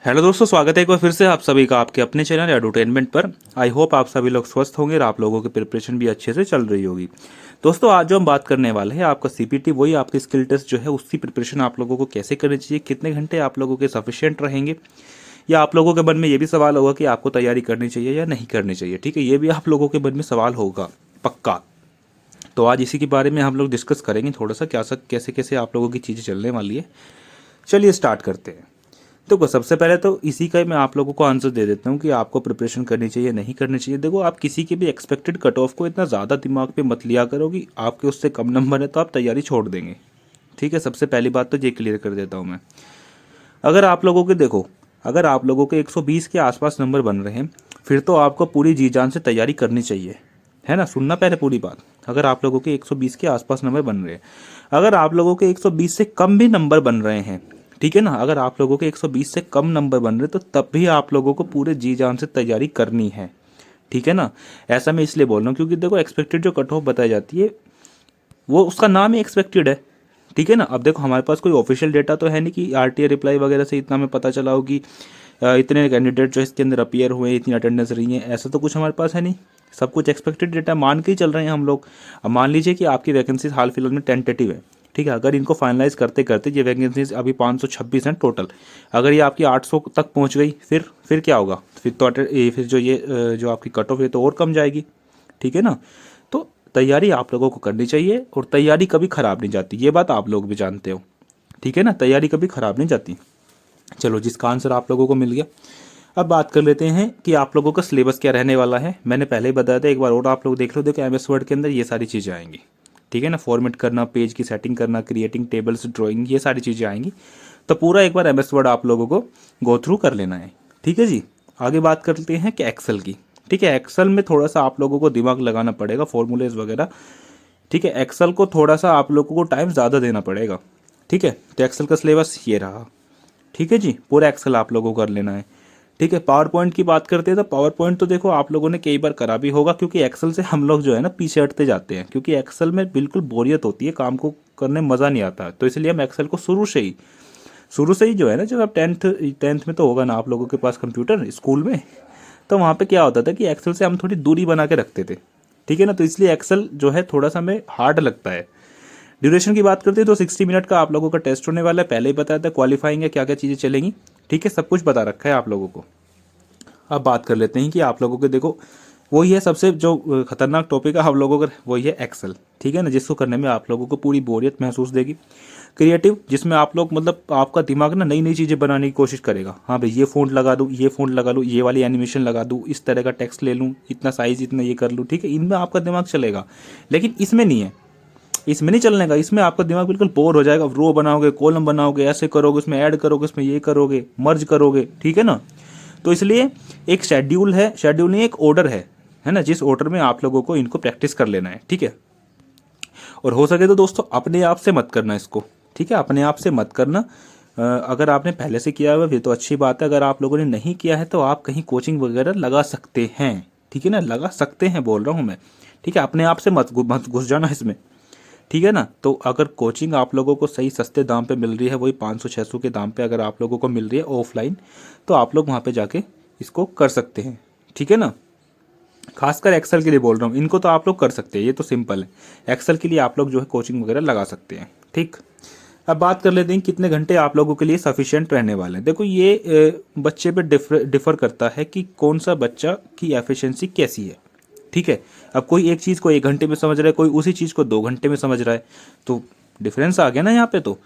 Hello दोस्तों, स्वागत है एक बार फिर से आप सभी का आपके अपने चैनल एडुटेनमेंट पर। आई होप आप सभी लोग स्वस्थ होंगे और आप लोगों की प्रिपरेशन भी अच्छे से चल रही होगी। दोस्तों, आज जो हम बात करने वाले हैं आपका सीपीटी, वही आपकी स्किल टेस्ट जो है उसकी प्रिपरेशन आप लोगों को कैसे करनी चाहिए, कितने घंटे आप लोगों के सफिशिएंट रहेंगे, या आप लोगों के मन में ये भी सवाल होगा कि आपको तैयारी करनी चाहिए या नहीं करनी चाहिए। ठीक है, ये भी आप लोगों के मन में सवाल होगा पक्का। तो आज इसी के बारे में हम लोग डिस्कस करेंगे थोड़ा सा, क्या कैसे कैसे आप लोगों की चीज़ें चलने वाली है। चलिए स्टार्ट करते हैं। देखो, सबसे पहले तो इसी का मैं आप लोगों को आंसर दे देता हूँ कि आपको प्रिपरेशन करनी चाहिए नहीं करनी चाहिए। देखो, आप किसी के भी एक्सपेक्टेड कट ऑफ को इतना ज़्यादा दिमाग पे मत लिया करो कि आपके उससे कम नंबर है तो आप तैयारी छोड़ देंगे। ठीक है, सबसे पहली बात तो ये क्लियर कर देता हूँ मैं। अगर आप लोगों के देखो, अगर आप लोगों के 120 के आसपास नंबर बन रहे हैं, फिर तो आपको पूरी जी जान से तैयारी करनी चाहिए, है ना। सुनना पहले पूरी बात। अगर आप लोगों के 120 के आसपास नंबर बन रहे हैं, अगर आप लोगों के 120 से कम भी नंबर बन रहे हैं, ठीक है ना, अगर आप लोगों के 120 से कम नंबर बन रहे तो तब भी आप लोगों को पूरे जी जान से तैयारी करनी है। ठीक है ना। ऐसा मैं इसलिए बोल रहा हूँ क्योंकि देखो, एक्सपेक्टेड जो कट ऑफ बताई जाती है वो उसका नाम ही एक्सपेक्टेड है। ठीक है ना। अब देखो, हमारे पास कोई ऑफिशियल डेटा तो है नहीं कि आरटीए रिप्लाई वगैरह से इतना हमें पता चला हो कि इतने कैंडिडेट जो इसके अंदर अपीयर हुए, इतनी अटेंडेंस रही है, ऐसा तो कुछ हमारे पास है नहीं। सब कुछ एक्सपेक्टेड डेटा मान के ही चल रहे हैं हम लोग। अब मान लीजिए कि आपकी वैकेंसी हाल फिलहाल में टेंटेटिव है। ठीक है, अगर इनको फाइनलाइज करते करते ये वैकेंसीज अभी 526 हैं टोटल, अगर ये आपकी 800 तक पहुंच गई, फिर क्या होगा? फिर तो फिर जो आपकी कट ऑफ है तो और कम जाएगी। ठीक है ना। तो तैयारी आप लोगों को करनी चाहिए और तैयारी कभी ख़राब नहीं जाती, ये बात आप लोग भी जानते हो। ठीक है ना, तैयारी कभी ख़राब नहीं जाती। चलो, जिसका आंसर आप लोगों को मिल गया, अब बात कर लेते हैं कि आप लोगों का सिलेबस क्या रहने वाला है। मैंने पहले ही बताया था, एक बार और आप लोग देख लो। देखो, एमएस वर्ड के अंदर ये सारी चीज़ें आएंगी। ठीक है ना, फॉर्मेट करना, पेज की सेटिंग करना, क्रिएटिंग टेबल्स, ड्राइंग, ये सारी चीज़ें आएंगी। तो पूरा एक बार एमएस वर्ड आप लोगों को गो थ्रू कर लेना है। ठीक है जी। आगे बात करते हैं कि एक्सेल की। ठीक है, एक्सेल में थोड़ा सा आप लोगों को दिमाग लगाना पड़ेगा, फॉर्मूलेज वगैरह। ठीक है, एक्सेल को थोड़ा सा आप लोगों को टाइम ज़्यादा देना पड़ेगा। ठीक है, तो एक्सेल का सिलेबस ये रहा। ठीक है जी, पूरा एक्सेल आप लोगों को कर लेना है। ठीक है, पावर पॉइंट की बात करते हैं तो पावर पॉइंट तो देखो आप लोगों ने कई बार करा भी होगा, क्योंकि एक्सेल से हम लोग जो है ना पीछे हटते जाते हैं, क्योंकि एक्सेल में बिल्कुल बोरियत होती है, काम को करने मज़ा नहीं आता। तो इसलिए हम एक्सेल को शुरू से ही जो है ना, जब आप टेंथ में तो होगा ना आप लोगों के पास कंप्यूटर स्कूल में, तो वहाँ पे क्या होता था कि एक्सेल से हम थोड़ी दूरी बना के रखते थे। ठीक है ना, तो इसलिए एक्सेल जो है थोड़ा सा हमें हार्ड लगता है। ड्यूरेशन की बात करते हैं तो 60 मिनट का आप लोगों का टेस्ट होने वाला है। पहले ही बताया था क्वालिफाइंग है, क्या क्या चीज़ें चलेंगी। ठीक है, सब कुछ बता रखा है आप लोगों को। अब बात कर लेते हैं कि आप लोगों के देखो, वही है सबसे जो खतरनाक टॉपिक है आप लोगों का, वही है एक्सेल। ठीक है ना, जिसको करने में आप लोगों को पूरी बोरियत महसूस देगी। क्रिएटिव, जिसमें आप लोग मतलब आपका दिमाग ना नई नई चीज़ें बनाने की कोशिश करेगा। हाँ भाई, ये फ़ॉन्ट लगा दूँ, ये फ़ॉन्ट लगा लूँ, ये वाली एनिमेशन लगा दूँ, इस तरह का टेक्स्ट ले लूँ, इतना साइज़, इतना ये कर लूँ। ठीक है, इनमें आपका दिमाग चलेगा, लेकिन इसमें नहीं है। इसमें नहीं चलने का, इसमें आपका दिमाग बिल्कुल बोर हो जाएगा। रो बनाओगे, कॉलम बनाओगे, ऐसे करोगे, उसमें ऐड करोगे, उसमें ये करोगे, मर्ज करोगे। ठीक है ना। तो इसलिए एक शेड्यूल है, शेड्यूल नहीं, एक ऑर्डर है ना, जिस ऑर्डर में आप लोगों को इनको प्रैक्टिस कर लेना है। ठीक है, और हो सके तो दोस्तों अपने आप से मत करना इसको। ठीक है, अपने आप से मत करना। अगर आपने पहले से किया हुआ फिर तो अच्छी बात है, अगर आप लोगों ने नहीं किया है तो आप कहीं कोचिंग वगैरह लगा सकते हैं। ठीक है ना, लगा सकते हैं बोल रहा हूँ मैं। ठीक है, अपने आप से मत घुस जाना इसमें। ठीक है ना। तो अगर कोचिंग आप लोगों को सही सस्ते दाम पे मिल रही है, वही 500-600 के दाम पे अगर आप लोगों को मिल रही है ऑफलाइन, तो आप लोग वहाँ पे जाके इसको कर सकते हैं। ठीक है ना। खासकर एक्सेल के लिए बोल रहा हूँ, इनको तो आप लोग कर सकते हैं, ये तो सिंपल है। एक्सेल के लिए आप लोग जो है कोचिंग वगैरह लगा सकते हैं। ठीक। अब बात कर लेते हैं कितने घंटे आप लोगों के लिए सफिशिएंट रहने वाले हैं। देखो, ये बच्चे पे डिफर करता है कि कौन सा बच्चा की एफिशिएंसी कैसी है। ठीक है, अब कोई एक चीज़ को 1 घंटे में समझ रहा है, कोई उसी चीज़ को 2 घंटे में समझ रहा है, तो डिफरेंस आ गया ना यहाँ पे तो।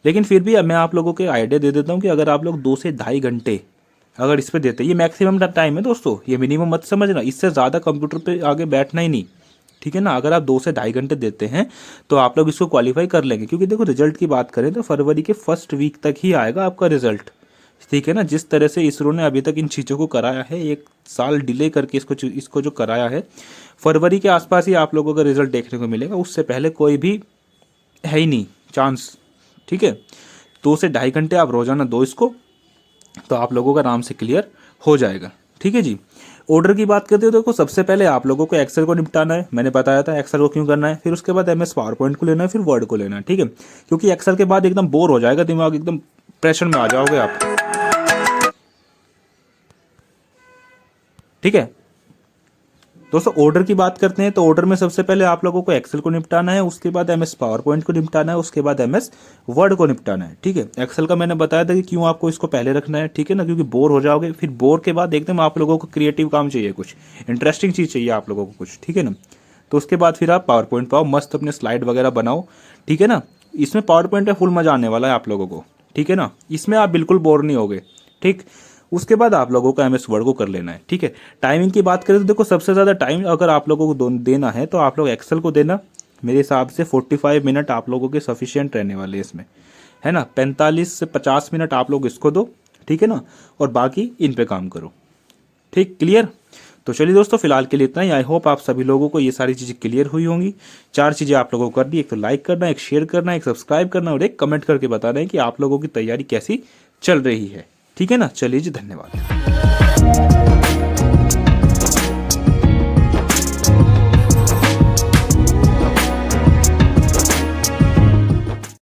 लेकिन फिर भी अब मैं आप लोगों के आइडिया दे देता हूँ कि अगर आप लोग 2 से ढाई घंटे अगर इस पे देते हैं, ये मैक्सिमम टाइम है दोस्तों, ये मिनिमम मत समझना, इससे ज़्यादा कंप्यूटर पे आगे बैठना ही नहीं। ठीक है ना, अगर आप 2 से ढाई घंटे देते हैं तो आप लोग इसको क्वालिफाई कर लेंगे, क्योंकि देखो रिजल्ट की बात करें तो फरवरी के फर्स्ट वीक तक ही आएगा आपका रिजल्ट। ठीक है ना, जिस तरह से इसरो ने अभी तक इन चीज़ों को कराया है, 1 साल डिले करके इसको जो कराया है, फरवरी के आसपास ही आप लोगों का रिजल्ट देखने को मिलेगा, उससे पहले कोई भी है ही नहीं चांस। ठीक है, 2 से ढाई घंटे आप रोजाना दो इसको, तो आप लोगों का आराम से क्लियर हो जाएगा। ठीक है जी। ऑर्डर की बात करते हो तो देखो, सबसे पहले आप लोगों को एक्सेल को निपटाना है, मैंने बताया था एक्सेल को क्यों करना है। फिर उसके बाद एमएस पावर पॉइंट को लेना है, फिर वर्ड को लेना है। ठीक है, क्योंकि एक्सेल के बाद एकदम बोर हो जाएगा दिमाग, एकदम प्रेशर में आ जाओगे आप। ठीक है दोस्तों, ऑर्डर की बात करते हैं तो ऑर्डर में सबसे पहले आप लोगों को एक्सेल को निपटाना है, उसके बाद एमएस पावर पॉइंट को निपटाना है, उसके बाद एमएस वर्ड को निपटाना है। ठीक है, एक्सेल का मैंने बताया था कि क्यों आपको इसको पहले रखना है, ठीक है ना, क्योंकि बोर हो जाओगे। फिर बोर के बाद एकदम आप लोगों को क्रिएटिव काम चाहिए, कुछ इंटरेस्टिंग चीज़ चाहिए आप लोगों को कुछ, ठीक है ना। तो उसके बाद फिर आप पावर पॉइंट पाओ, मस्त अपने स्लाइड वगैरह बनाओ, ठीक है ना। इसमें पावर पॉइंट में फुल मजा आने वाला है आप लोगों को, ठीक है ना, इसमें आप बिल्कुल बोर नहीं होगे। ठीक, उसके बाद आप लोगों को एमएस वर्ड को कर लेना है। ठीक है, टाइमिंग की बात करें तो देखो सबसे ज़्यादा टाइम अगर आप लोगों को देना है तो आप लोग एक्सेल को देना। मेरे हिसाब से 45 मिनट आप लोगों के सफिशिएंट रहने वाले इसमें, है ना। 45 से 50 मिनट आप लोग इसको दो, ठीक है ना, और बाकी इन पे काम करो। ठीक, क्लियर। तो चलिए दोस्तों, फिलहाल के लिए इतना ही। आई होप आप सभी लोगों को ये सारी चीज़ें क्लियर हुई होंगी। 4 चीज़ें आप लोगों को करनी, एक तो लाइक करना, एक शेयर करना, एक सब्सक्राइब करना और एक कमेंट करके बताना है कि आप लोगों की तैयारी कैसी चल रही है। ठीक है ना, चलिए जी, धन्यवाद।